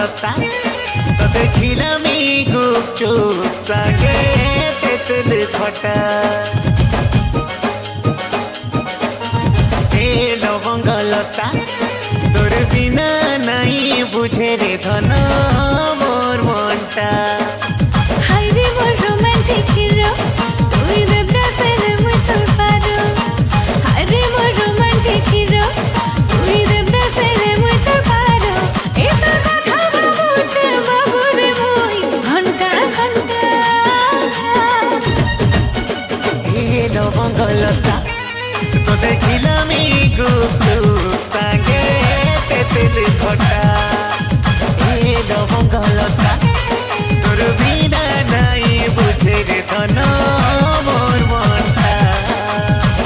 লতা তো দেখিলামি গুপচুপ সাগে তেতুল খটা এ লবঙ্গ লতা তোর বিনা নাই বুঝে রে ধন মোর মনটা হাই রে মোর রোমান্টিক হিরো তুই দেবদাসে রে মুই তোর পারো হাই রে মোর রোমান্টিক হিরো তুই দেবদাসে রে মুই তোর পারো এ তোর কথা বুঝে বাবু রে মুই ঘন্টা ঘন্টা এ লবঙ্গ লতা তো দেখিলামি গুপচুপ সাগে তেতুল খটা এ লবঙ্গ লতা তোর